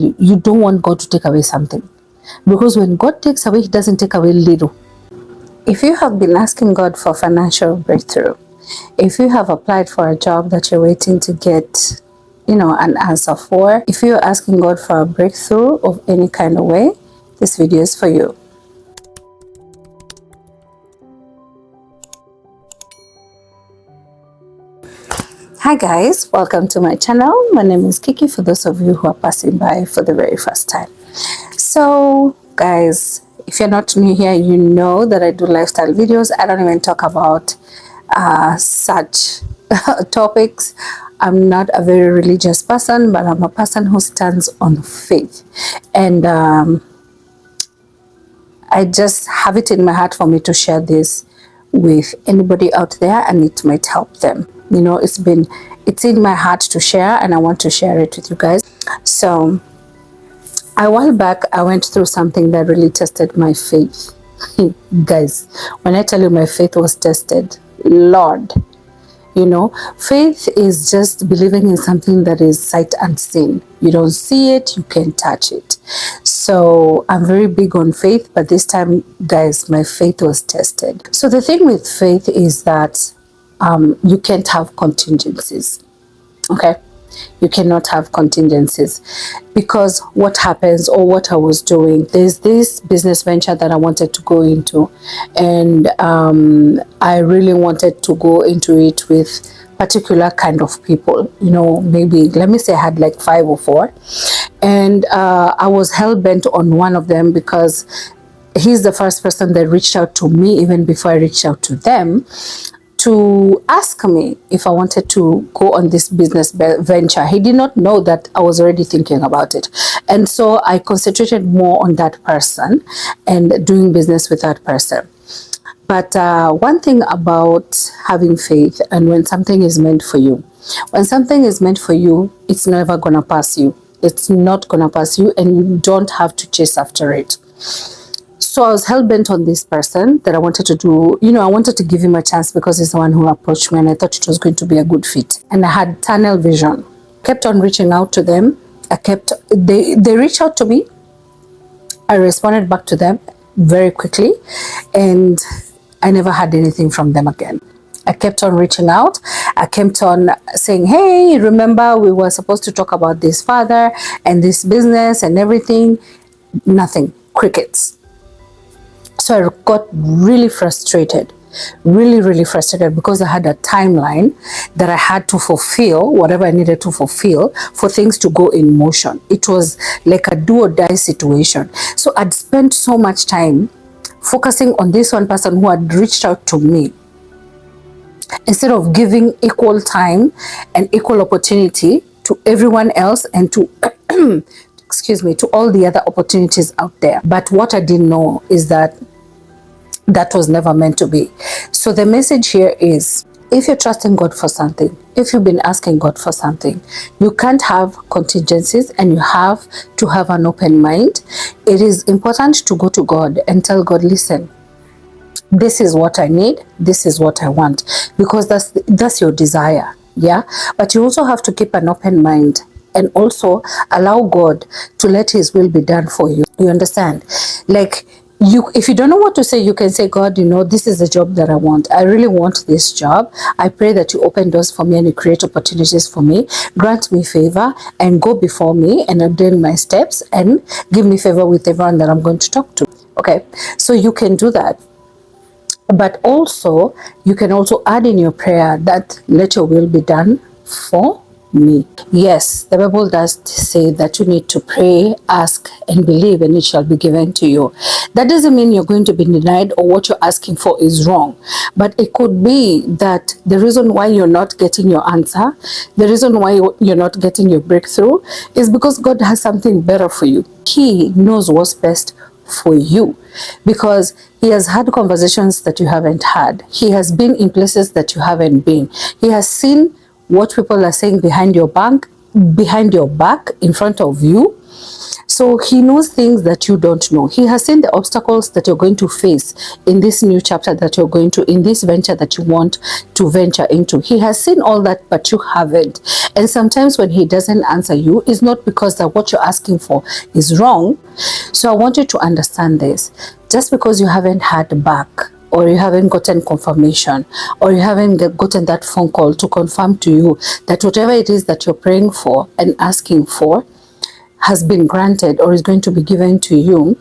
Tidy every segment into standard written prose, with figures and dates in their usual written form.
You don't want God to take away something, because when God takes away, He doesn't take away little. If you have been asking God for financial breakthrough, if you have applied for a job that you're waiting to get, an answer for, if you're asking God for a breakthrough of any kind of way, this video is for you. Hi guys, welcome to my channel. My name is Kiki, for those of you who are passing by for the very first time. So guys, if you're not new here, you know that I do lifestyle videos. I don't even talk about such topics. I'm not a very religious person, but I'm a person who stands on faith, and I just have it in my heart for me to share this with anybody out there, and it might help them. It's in my heart to share, and I want to share it with you guys. So a while back, I went through something that really tested my faith. Guys, when I tell you my faith was tested, Lord, faith is just believing in something that is sight unseen. You don't see it, you can't touch it. So I'm very big on faith, but this time, guys, my faith was tested. So the thing with faith is that you can't have contingencies. Okay, you cannot have contingencies, because what happens, or what I was doing, there's this business venture that I wanted to go into, and I really wanted to go into it with particular kind of people. Maybe let me say I had like 5 or 4, and I was hell-bent on one of them, because he's the first person that reached out to me even before I reached out to them, to ask me if I wanted to go on this business venture. He did not know that I was already thinking about it. And so I concentrated more on that person and doing business with that person. But one thing about having faith, and when something is meant for you, it's never going to pass you. It's not going to pass you, and you don't have to chase after it. So I was hell-bent on this person that I wanted to do, I wanted to give him a chance, because he's the one who approached me, and I thought it was going to be a good fit. And I had tunnel vision. Kept on reaching out to them. They reached out to me. I responded back to them very quickly, and I never had anything from them again. I kept on reaching out. I kept on saying, hey, remember we were supposed to talk about this further and this business and everything. Nothing. Crickets. So I got really frustrated, really frustrated, because I had a timeline that I had to fulfill, whatever I needed to fulfill for things to go in motion. It was like a do or die situation. So I'd spent so much time focusing on this one person who had reached out to me, instead of giving equal time and equal opportunity to everyone else, and to to all the other opportunities out there. But what I didn't know is that was never meant to be. So the message here is, if you're trusting God for something, if you've been asking God for something, you can't have contingencies, and you have to have an open mind. It is important to go to God and tell God, listen, this is what I need, this is what I want, because that's your desire. Yeah, but you also have to keep an open mind, and also allow God to let His will be done for you. You understand? Like, if you don't know what to say, you can say, God, this is the job that I want. I really want this job. I pray that you open doors for me, and you create opportunities for me. Grant me favor, and go before me, and ordain my steps, and give me favor with everyone that I'm going to talk to. Okay, so you can do that. But also, you can also add in your prayer that let your will be done for me. Yes, the Bible does say that you need to pray, ask, and believe, and it shall be given to you. That doesn't mean you're going to be denied, or what you're asking for is wrong. But it could be that the reason why you're not getting your answer, the reason why you're not getting your breakthrough, is because God has something better for you. He knows what's best for you, because He has had conversations that you haven't had. He has been in places that you haven't been. He has seen what people are saying behind your back, in front of you. So he knows things that you don't know. He has seen the obstacles that you're going to face in this new chapter that you're going to, in this venture that you want to venture into. He has seen all that, but you haven't. And sometimes when he doesn't answer you, it's not because that what you're asking for is wrong. So I want you to understand this. Just because you haven't heard back, or you haven't gotten confirmation, or you haven't gotten that phone call to confirm to you that whatever it is that you're praying for and asking for has been granted or is going to be given to you,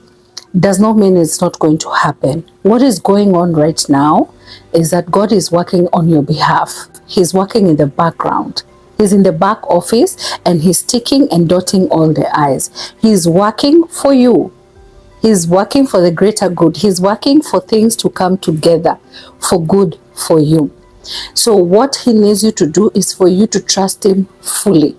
does not mean it's not going to happen. What is going on right now is that God is working on your behalf. He's working in the background. He's in the back office and he's ticking and dotting all the I's. He's working for you. He's working for the greater good. He's working for things to come together for good for you. So what he needs you to do is for you to trust him fully.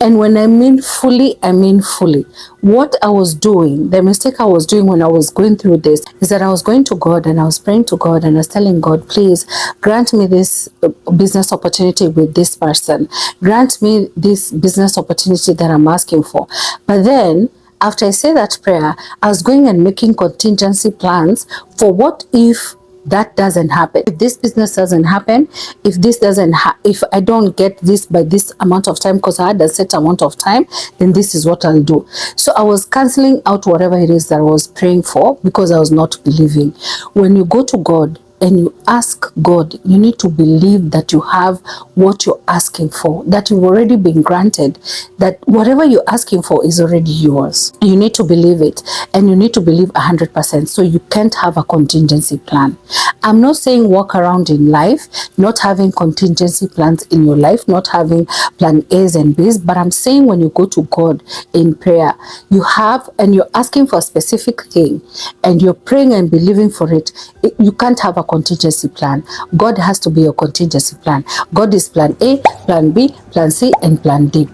And when I mean fully, I mean fully. What I was doing, the mistake I was doing when I was going through this, is that I was going to God and I was praying to God and I was telling God, please grant me this business opportunity with this person. Grant me this business opportunity that I'm asking for. But then, after I say that prayer, I was going and making contingency plans for what if that doesn't happen, if this business doesn't happen, if this doesn't if I don't get this by this amount of time, because I had a set amount of time, then this is what I'll do. So I was canceling out whatever it is that I was praying for because I was not believing. When you go to God and you ask God, you need to believe that you have what you're asking for, that you've already been granted, that whatever you're asking for is already yours. You need to believe it, and you need to believe 100%. So you can't have a contingency plan. I'm not saying walk around in life not having contingency plans in your life, not having plan A's and B's, but I'm saying when you go to God in prayer, you have, and you're asking for a specific thing, and you're praying and believing for it, you can't have a contingency plan. God has to be your contingency plan. God is plan A, plan B, plan C, and plan D.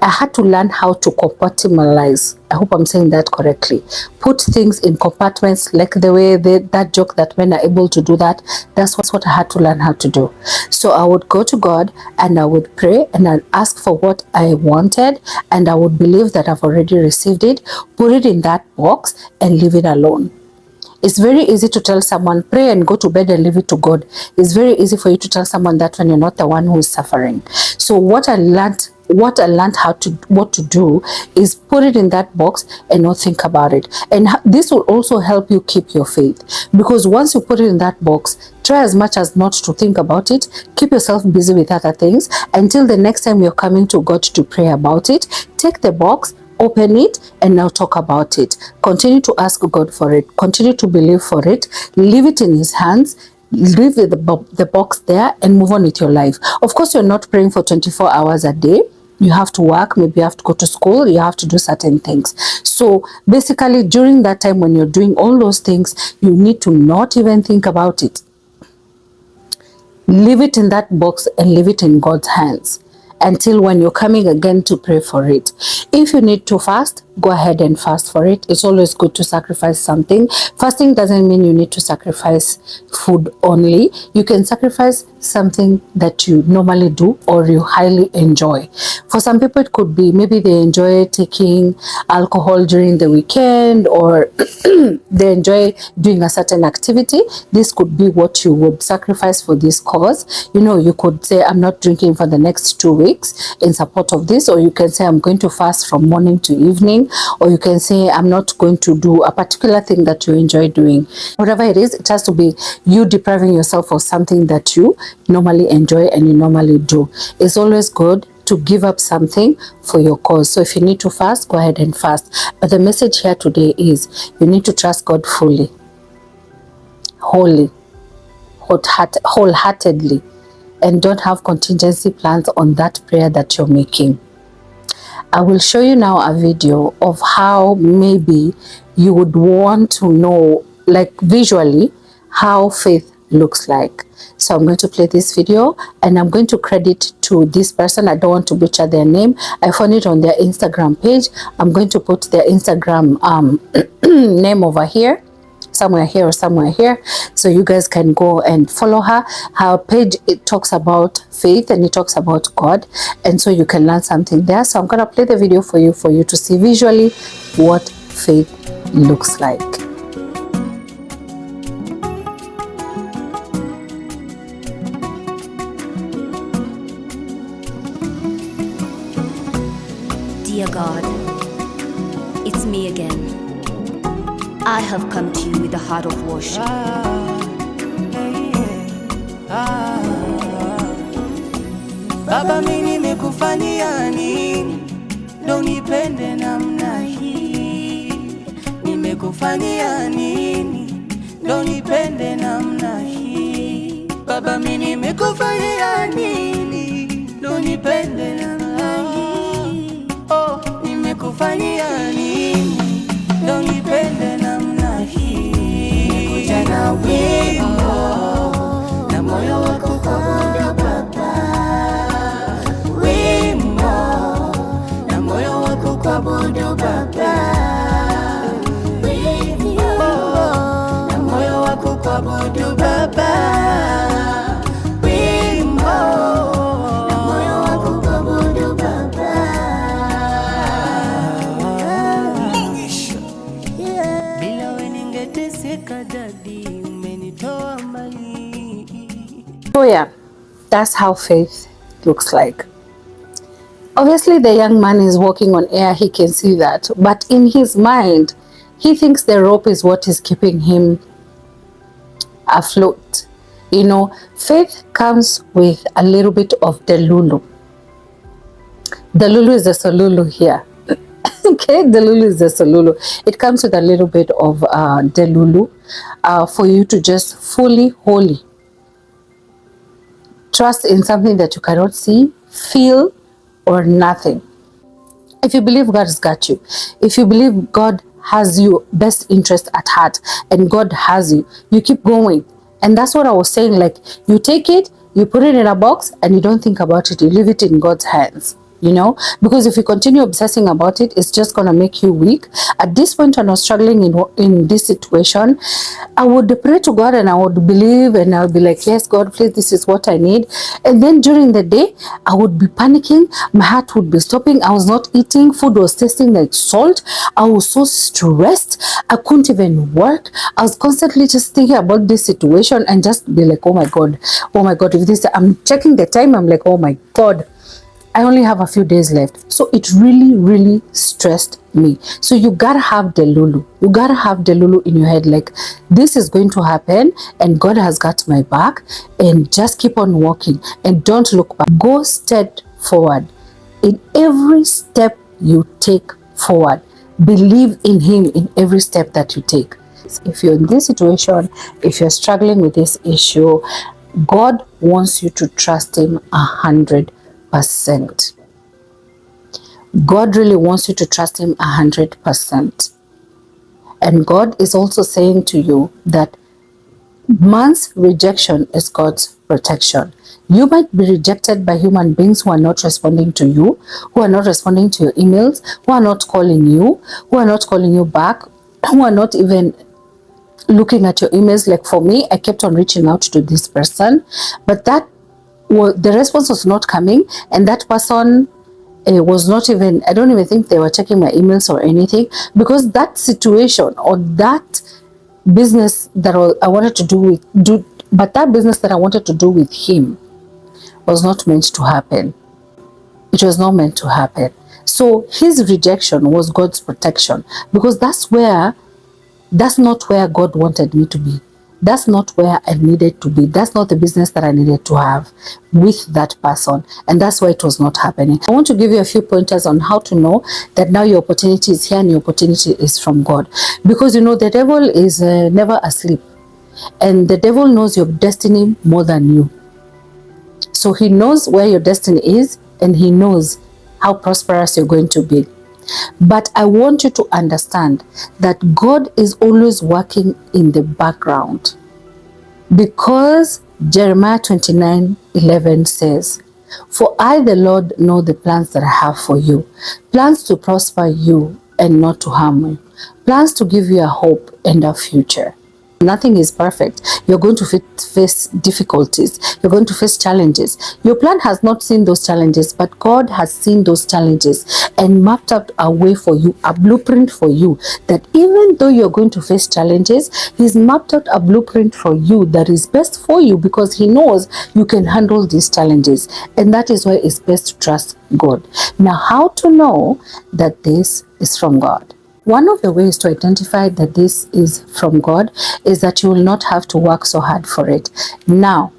I had to learn how to compartmentalize. I hope I'm saying that correctly. Put things in compartments, like the way that joke that men are able to do that. That's what I had to learn how to do. So I would go to God and I would pray and I'd ask for what I wanted, and I would believe that I've already received it, put it in that box and leave it alone. It's very easy to tell someone, pray and go to bed and leave it to God. It's very easy for you to tell someone that when you're not the one who is suffering. So what I learned what to do is put it in that box and not think about it. And this will also help you keep your faith, because once you put it in that box, try as much as not to think about it. Keep yourself busy with other things until the next time you're coming to God to pray about it. Take the box, open it, and now talk about it. Continue to ask God for it. Continue to believe for it. Leave it in his hands. Leave the box there and move on with your life. Of course, you're not praying for 24 hours a day. You have to work, maybe you have to go to school, you have to do certain things. So basically, during that time when you're doing all those things, you need to not even think about it. Leave it in that box and leave it in God's hands until when you're coming again to pray for it. If you need to fast, go ahead and fast for it. It's always good to sacrifice something. Fasting doesn't mean you need to sacrifice food only. You can sacrifice something that you normally do or you highly enjoy. For some people, it could be maybe they enjoy taking alcohol during the weekend, or they enjoy doing a certain activity. This could be what you would sacrifice for this cause. You know, you could say, I'm not drinking for the next 2 weeks in support of this, or you can say, I'm going to fast from morning to evening, or you can say, I'm not going to do a particular thing that you enjoy doing. Whatever it is, it has to be you depriving yourself of something that you normally enjoy and you normally do. It's always good to give up something for your cause. So if you need to fast, go ahead and fast. But the message here today is you need to trust God fully, wholeheartedly, and don't have contingency plans on that prayer that you're making. I will show you now a video of how maybe you would want to know, like visually, how faith looks like. So I'm going to play this video and I'm going to credit to this person. I don't want to butcher their name. I found it on their Instagram page. I'm going to put their Instagram name over here. somewhere here or somewhere here, so you guys can go and follow her. Her page, it talks about faith and it talks about God, and so you can learn something there. So I'm gonna play the video for you to see visually what faith looks like. Dear God, it's me again. I have come to you with a heart of worship. Baba, mimi nimekufanyia nini ndo nipende namna hii? Nimekufanyia nini ndo nipende namna hii? Baba, mimi nimekufanyia nini ndo nipende namna hii? Oh, nimekufanyia nini ndo nipende namna hii? Nimekuja na wimbo na moyo wako kuabudu Baba, wimbo na moyo wako kuabudu Baba, wimbo na moyo wako kuabudu Baba, wimbo na moyo wako kuabudu Baba. Bila wewe ningeteseka dadi, umenitoa mbali. So yeah, that's how faith looks like. Obviously the young man is walking on air, he can see that, but in his mind he thinks the rope is what is keeping him afloat. You know, faith comes with a little bit of delulu. Delulu is the solulu here. Okay, delulu is the solulu. It comes with a little bit of delulu for you to just fully, wholly trust in something that you cannot see, feel, or nothing. If you believe God's got you, if you believe God has your best interest at heart and God has you, you keep going. And that's what I was saying, like you take it, you put it in a box and you don't think about it, you leave it in God's hands. You know, because if you continue obsessing about it, it's just going to make you weak. At this point, when I was struggling in this situation, I would pray to God and I would believe and I would be like, yes, God, please, this is what I need. And then during the day, I would be panicking. My heart would be stopping. I was not eating. Food was tasting like salt. I was so stressed. I couldn't even work. I was constantly just thinking about this situation and just be like, oh my God, if this, I'm checking the time. I'm like, oh my God, I only have a few days left. So it really, really stressed me. So you gotta have the lulu. You gotta have the lulu in your head, like this is going to happen and God has got my back, and just keep on walking and don't look back. Go straight forward. In every step you take forward, believe in Him in every step that you take. If you're in this situation, if you're struggling with this issue, God wants you to trust Him 100%. God really wants you to trust Him 100%. And God is also saying to you that man's rejection is God's protection. You might be rejected by human beings who are not responding to you, who are not responding to your emails, who are not calling you, who are not calling you back, who are not even looking at your emails. Like for me, I kept on reaching out to this person, but the response was not coming, and that person was not even, I don't even think they were checking my emails or anything, because that situation or that business that I wanted to but that business that I wanted to do with him was not meant to happen. It was not meant to happen. So his rejection was God's protection, because that's not where God wanted me to be. That's not where I needed to be. That's not the business that I needed to have with that person. And that's why it was not happening. I want to give you a few pointers on how to know that now your opportunity is here and your opportunity is from God. Because you know, the devil is never asleep. And the devil knows your destiny more than you. So he knows where your destiny is and he knows how prosperous you're going to be. But I want you to understand that God is always working in the background, because Jeremiah 29:11 says, "For I, the Lord, know the plans that I have for you, plans to prosper you and not to harm you, plans to give you a hope and a future." Nothing is perfect. You're going to face difficulties. You're going to face challenges. Your plan has not seen those challenges, but God has seen those challenges and mapped out a way for you, a blueprint for you, that even though you're going to face challenges, He's mapped out a blueprint for you that is best for you, because He knows you can handle these challenges. And that is why it's best to trust God. Now, how to know that this is from God? One of the ways to identify that this is from God is that you will not have to work so hard for it. Now,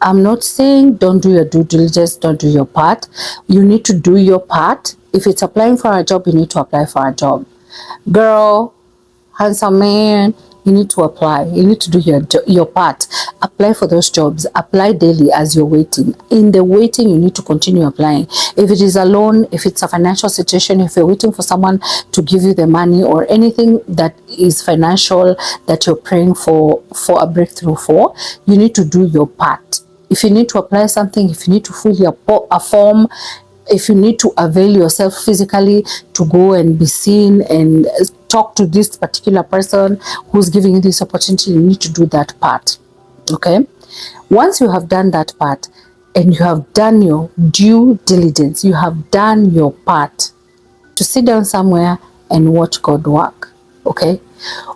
I'm not saying don't do your due diligence, don't do your part. You need to do your part. If it's applying for a job, you need to apply for a job. Girl, handsome man, you need to apply. You need to do your part. Apply for those jobs. Apply daily as you're waiting. In the waiting, you need to continue applying. If it is a loan, if it's a financial situation, if you're waiting for someone to give you the money, or anything that is financial that you're praying for a breakthrough for, you need to do your part. If you need to apply something, if you need to fill a form, if you need to avail yourself physically to go and be seen and talk to this particular person who's giving you this opportunity, you need to do that part. Okay? Once you have done that part and you have done your due diligence, you have done your part, to sit down somewhere and watch God work. Okay?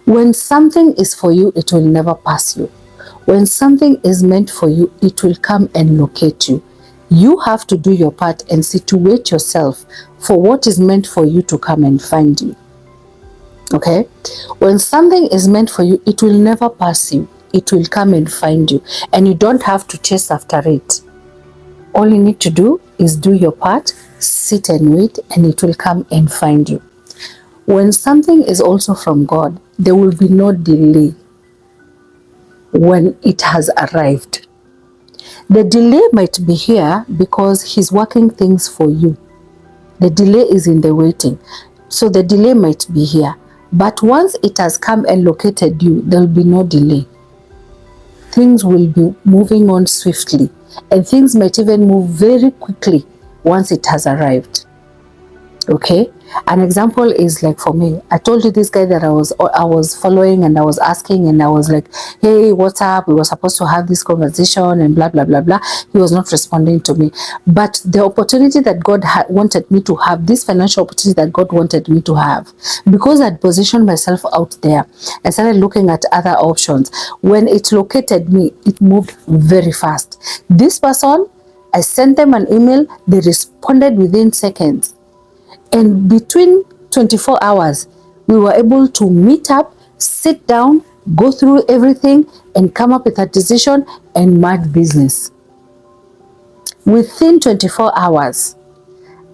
When something is for you, it will never pass you. When something is meant for you, it will come and locate you. You have to do your part and situate yourself for what is meant for you to come and find you. Okay? When something is meant for you, it will never pass you. It will come and find you. And you don't have to chase after it. All you need to do is do your part, sit and wait, and it will come and find you. When something is also from God, there will be no delay when it has arrived. The delay might be here because He's working things for you. The delay is in the waiting. So the delay might be here. But once it has come and located you, there will be no delay. Things will be moving on swiftly. And things might even move very quickly once it has arrived. Okay? An example is like for me. I told you this guy that I was following, and I was asking, and I was like, hey, what's up? We were supposed to have this conversation and blah, blah, blah, blah. He was not responding to me. But the opportunity that God wanted me to have, this financial opportunity that God wanted me to have, because I'd positioned myself out there and started looking at other options, when it located me, it moved very fast. This person, I sent them an email, they responded within seconds. And between 24 hours, we were able to meet up, sit down, go through everything, and come up with a decision and merge business. Within 24 hours,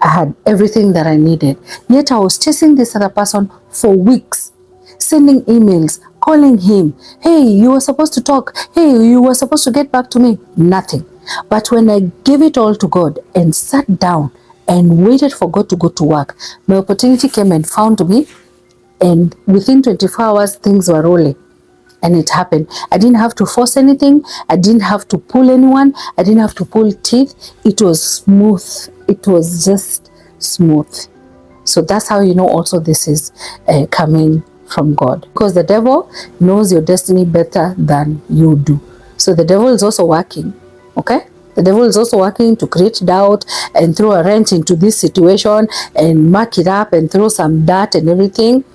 I had everything that I needed. Yet I was chasing this other person for weeks, sending emails, calling him. Hey, you were supposed to talk. Hey, you were supposed to get back to me. Nothing. But when I gave it all to God and sat down and waited for God to go to work, my opportunity came and found me, and within 24 hours things were rolling, and it happened. I didn't have to force anything. I didn't have to pull anyone. I didn't have to pull teeth. It was smooth. It was just smooth. So that's how you know also this is coming from God, because the devil knows your destiny better than you do. So the devil is also working. Okay? The devil is also working to create doubt and throw a wrench into this situation and mark it up and throw some dirt and everything.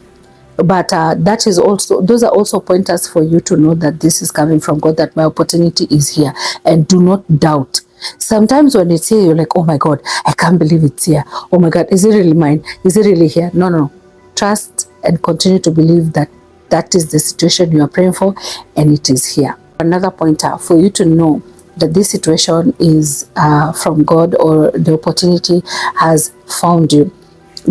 But that is also, those are also pointers for you to know that this is coming from God, that my opportunity is here, and do not doubt. Sometimes when it's here, you're like, oh my God, I can't believe it's here. Oh my God, is it really mine? Is it really here? No, no. Trust and continue to believe that that is the situation you are praying for, and it is here. Another pointer for you to know that this situation is from God, or the opportunity has found you.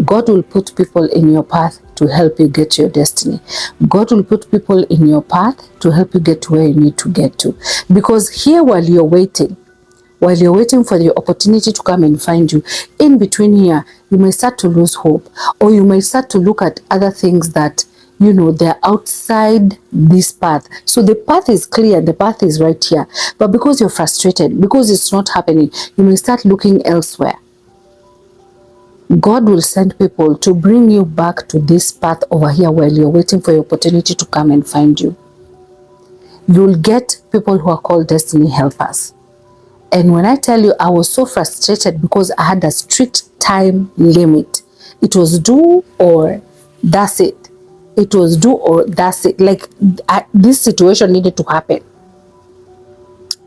God will put people in your path to help you get to your destiny. God will put people in your path to help you get to where you need to get to. Because here, while you're waiting for the opportunity to come and find you, in between here, you may start to lose hope, or you may start to look at other things that, you know, they're outside this path. So the path is clear, the path is right here. But because you're frustrated, because it's not happening, you may start looking elsewhere. God will send people to bring you back to this path over here while you're waiting for your opportunity to come and find you. you'll get people who are called destiny helpers. And when I tell you, I was so frustrated because I had a strict time limit. It was do or that's it. It was do or that's it. Like this situation needed to happen.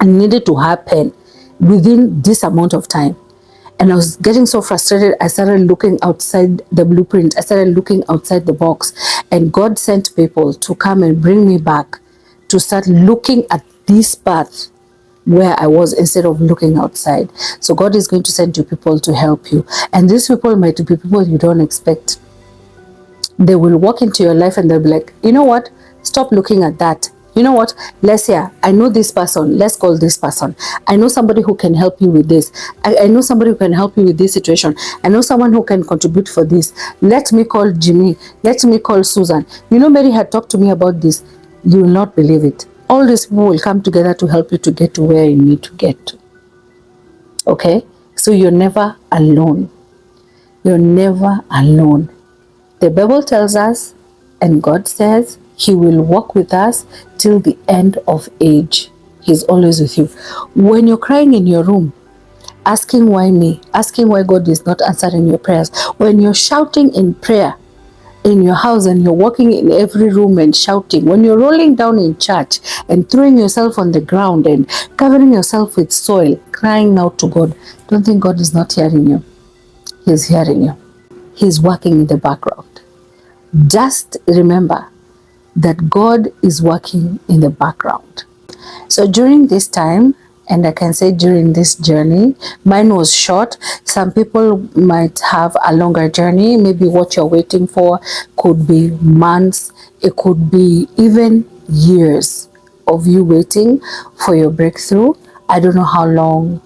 And needed to happen within this amount of time. And I was getting so frustrated, I started looking outside the blueprint. I started looking outside the box. And God sent people to come and bring me back to start looking at this path where I was instead of looking outside. So God is going to send you people to help you. And these people might be people you don't expect. They will walk into your life and they'll be like, you know what? Stop looking at that. You know what? Let's hear. I know this person. Let's call this person. I know somebody who can help you with this. I know somebody who can help you with this situation. I know someone who can contribute for this. Let me call Jimmy. Let me call Susan. You know, Mary had talked to me about this. You will not believe it. All these people will come together to help you to get to where you need to get to. Okay? So you're never alone. You're never alone. The Bible tells us, and God says, He will walk with us till the end of age. He's always with you. When you're crying in your room, asking why me, asking why God is not answering your prayers, when you're shouting in prayer in your house and you're walking in every room and shouting, when you're rolling down in church and throwing yourself on the ground and covering yourself with soil, crying out to God, don't think God is not hearing you. He's hearing you. He's working in the background. Just remember that God is working in the background. So during this time, and I can say during this journey, mine was short. Some people might have a longer journey. Maybe what you're waiting for could be months. It could be even years of you waiting for your breakthrough. I don't know how long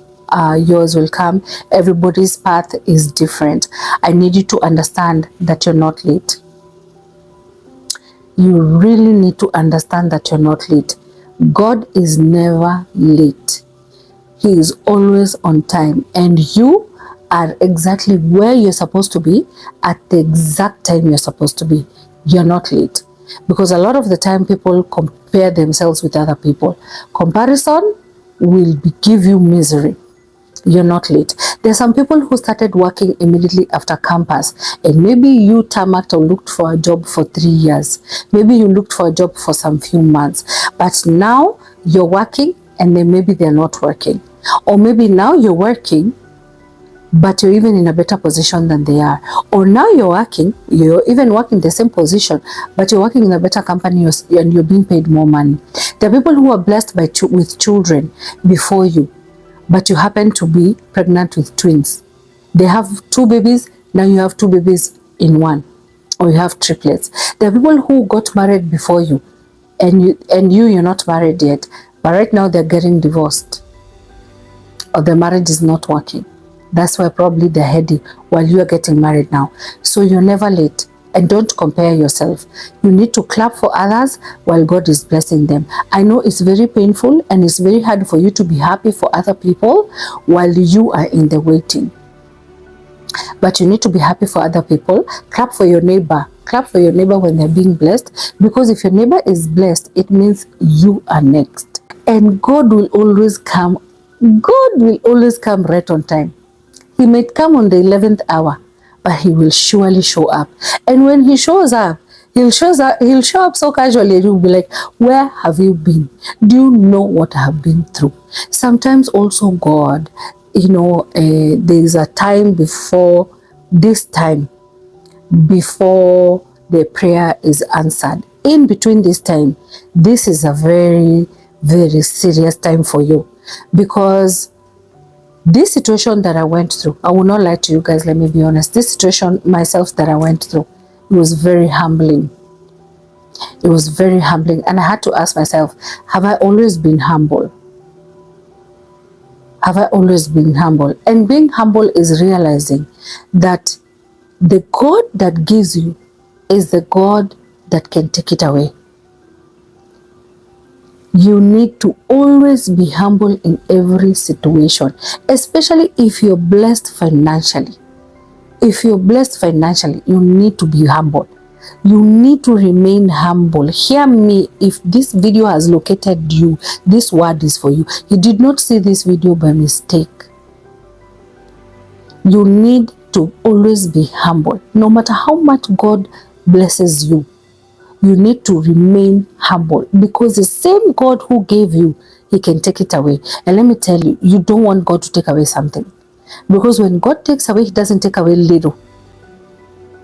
yours will come. Everybody's path is different. I need you to understand that you're not late. You really need to understand that you're not late. God is never late. He is always on time, and you are exactly where you're supposed to be at the exact time you're supposed to be. You're not late, because a lot of the time people compare themselves with other people. Comparison will give you misery. You're not late. There are some people who started working immediately after campus, and maybe you tarmacked or looked for a job for 3 years. Maybe you looked for a job for some few months, but now you're working and then maybe they're not working. Or maybe now you're working, but you're even in a better position than they are. Or now you're even working the same position, but you're working in a better company and you're being paid more money. There are people who are blessed with children before you, but you happen to be pregnant with twins. They have 2 babies, now you have 2 babies in one, or you have triplets. There are people who got married before you, and you're not married yet, but right now they're getting divorced, or the marriage is not working. That's why probably they're heading while you are getting married now. So you're never late. And don't compare yourself. You need to clap for others while God is blessing them. I know it's very painful and it's very hard for you to be happy for other people while you are in the waiting. But you need to be happy for other people. Clap for your neighbor. Clap for your neighbor when they're being blessed. Because if your neighbor is blessed, it means you are next. And God will always come. God will always come right on time. He might come on the 11th hour, but He will surely show up. And when He shows up, He'll show up so casually, you'll be like, where have you been? Do you know what I have been through? Sometimes also God, there's a time before this time, before the prayer is answered. In between this time, this is a very, very serious time for you, because this situation that I went through, I will not lie to you guys, let me be honest. This situation myself that I went through, it was very humbling. It was very humbling. And I had to ask myself, have I always been humble? Have I always been humble? And being humble is realizing that the God that gives you is the God that can take it away. You need to always be humble in every situation, especially if you're blessed financially. If you're blessed financially, you need to be humble. You need to remain humble. Hear me, if this video has located you, this word is for you. You did not see this video by mistake. You need to always be humble. No matter how much God blesses you, you need to remain humble, because the same God who gave you, he can take it away. And let me tell you, you don't want God to take away something, because when God takes away, he doesn't take away little.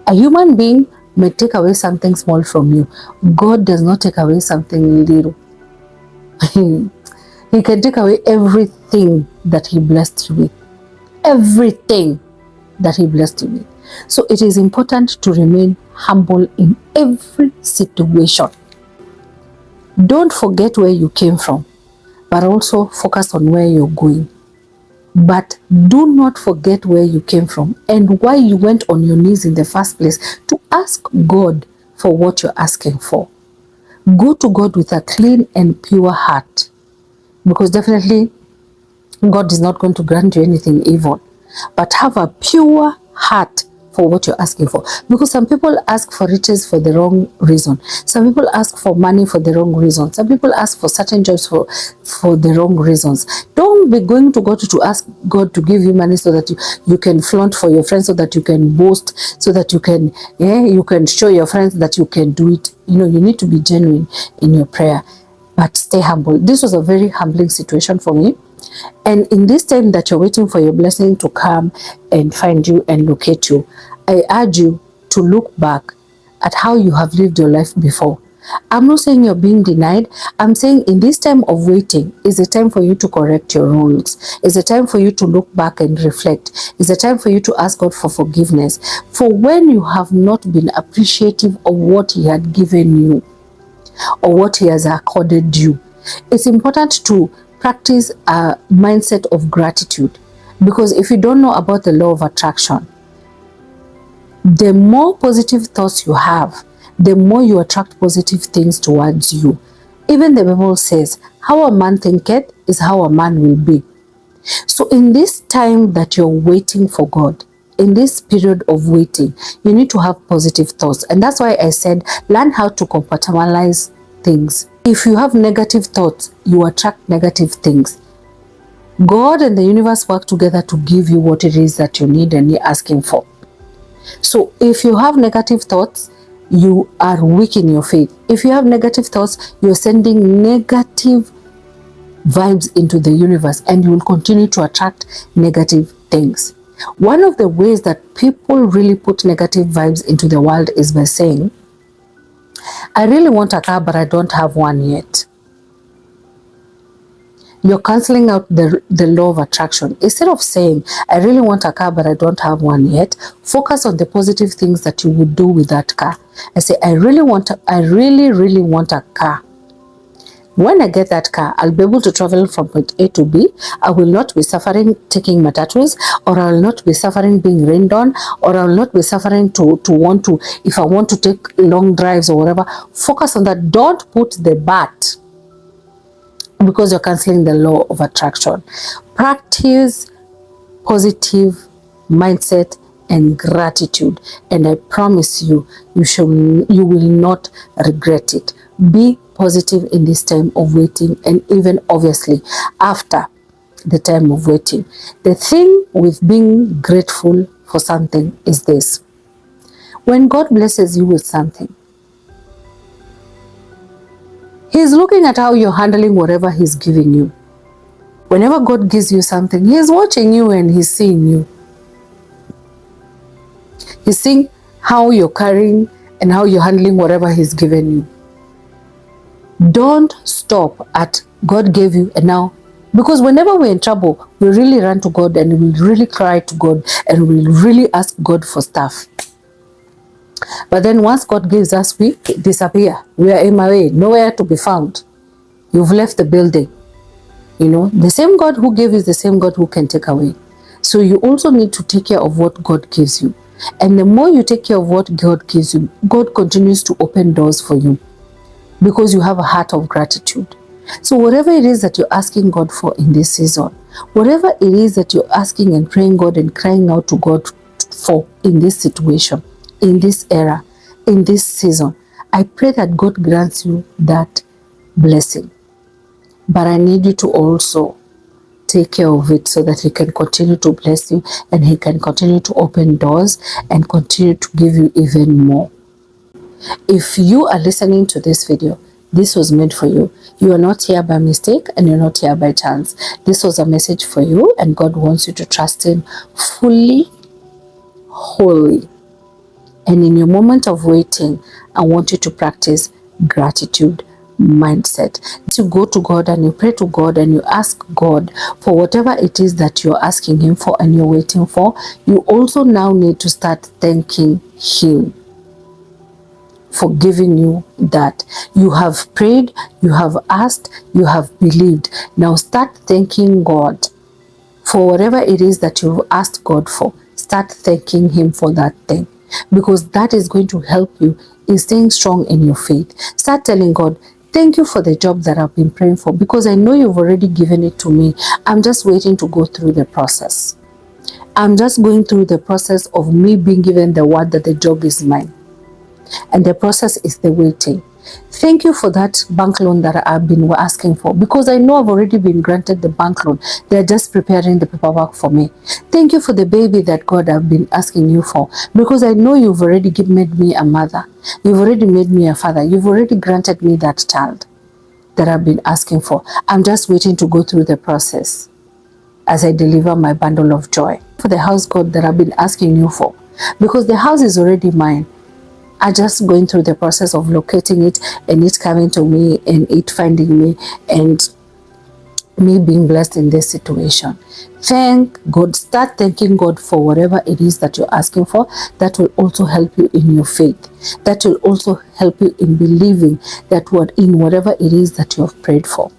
A human being may take away something small from you. God does not take away something little. He can take away everything that he blessed you with. Everything that he blessed you with. So it is important to remain humble in every situation. Don't forget where you came from, but also focus on where you're going. But do not forget where you came from and why you went on your knees in the first place to ask God for what you're asking for. Go to God with a clean and pure heart, because definitely God is not going to grant you anything evil. But have a pure heart for what you're asking for, because some people ask for riches for the wrong reason. Some people ask for money for the wrong reason. Some people ask for certain jobs for the wrong reasons. Don't be going to God to ask God to give you money so that you can flaunt for your friends, so that you can boast, so that you can show your friends that you can do it. You need to be genuine in your prayer, but stay humble. This was a very humbling situation for me. And in this time that you're waiting for your blessing to come and find you and locate you, I urge you to look back at how you have lived your life before. I'm not saying you're being denied. I'm saying in this time of waiting is a time for you to correct your rules. It's a time for you to look back and reflect. It's a time for you to ask God for forgiveness for when you have not been appreciative of what he had given you or what he has accorded you. It's important to practice a mindset of gratitude, because if you don't know about the law of attraction, the more positive thoughts you have, the more you attract positive things towards you. Even the Bible says, how a man thinketh is how a man will be. So in this time that you're waiting for God, in this period of waiting, you need to have positive thoughts. And that's why I said, learn how to compartmentalize things. If you have negative thoughts, you attract negative things. God and the universe work together to give you what it is that you need and you're asking for. So if you have negative thoughts, you are weak in your faith. If you have negative thoughts, you're sending negative vibes into the universe, and you will continue to attract negative things. One of the ways that people really put negative vibes into the world is by saying, I really want a car, but I don't have one yet. You're cancelling out the law of attraction. Instead of saying, I really want a car, but I don't have one yet, focus on the positive things that you would do with that car. I say, I really, really want a car. When I get that car, I'll be able to travel from point A to B. I will not be suffering taking matatus, or I will not be suffering being rained on, or I will not be suffering if I want to take long drives or whatever. Focus on that. Don't put the but, because you're cancelling the law of attraction. Practice positive mindset and gratitude, and I promise you, you will not regret it. Be positive in this time of waiting, and even obviously after the time of waiting. The thing with being grateful for something is this: when God blesses you with something, he's looking at how you're handling whatever he's giving you. Whenever God gives you something, he's watching you and he's seeing you. He's seeing how you're carrying and how you're handling whatever he's given you. Don't stop at God gave you and now, because whenever we're in trouble, we really run to God and we really cry to God and we really ask God for stuff. But then once God gives us, we disappear. We are MIA, nowhere to be found. You've left the building. The same God who gave is the same God who can take away. So you also need to take care of what God gives you. And the more you take care of what God gives you, God continues to open doors for you, because you have a heart of gratitude. So whatever it is that you're asking God for in this season, whatever it is that you're asking and praying God and crying out to God for in this situation, in this era, in this season. I pray that God grants you that blessing. But I need you to also take care of it so that He can continue to bless you and He can continue to open doors and continue to give you even more. If you are listening to this video, this was meant for you. You are not here by mistake and you're not here by chance. This was a message for you, and God wants you to trust Him fully, wholly. And in your moment of waiting, I want you to practice gratitude mindset. You go to God and you pray to God and you ask God for whatever it is that you're asking Him for and you're waiting for. You also now need to start thanking Him for giving you that. You have prayed, you have asked, you have believed. Now start thanking God for whatever it is that you've asked God for. Start thanking Him for that thing, because that is going to help you in staying strong in your faith. Start telling God, thank you for the job that I've been praying for, because I know you've already given it to me. I'm just waiting to go through the process. I'm just going through the process of me being given the word that the job is mine. And the process is the waiting. Thank you for that bank loan that I've been asking for, because I know I've already been granted the bank loan. They're just preparing the paperwork for me. Thank you for the baby that God I've been asking you for, because I know you've already made me a mother. You've already made me a father. You've already granted me that child that I've been asking for. I'm just waiting to go through the process as I deliver my bundle of joy. For the house, God, that I've been asking you for, because the house is already mine. I'm just going through the process of locating it and it coming to me and it finding me and me being blessed in this situation. Thank God. Start thanking God for whatever it is that you're asking for. That will also help you in your faith. That will also help you in believing that in whatever it is that you have prayed for.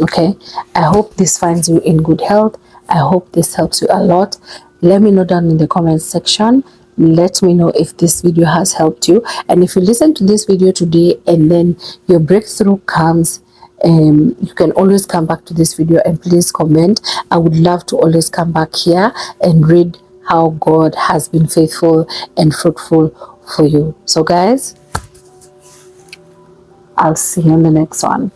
Okay, I hope this finds you in good health. I hope this helps you a lot. Let me know down in the comment section. Let me know if this video has helped you, and if you listen to this video today and then your breakthrough comes, you can always come back to this video and please comment. I would love to always come back here and read how God has been faithful and fruitful for you. So guys, I'll see you in the next one.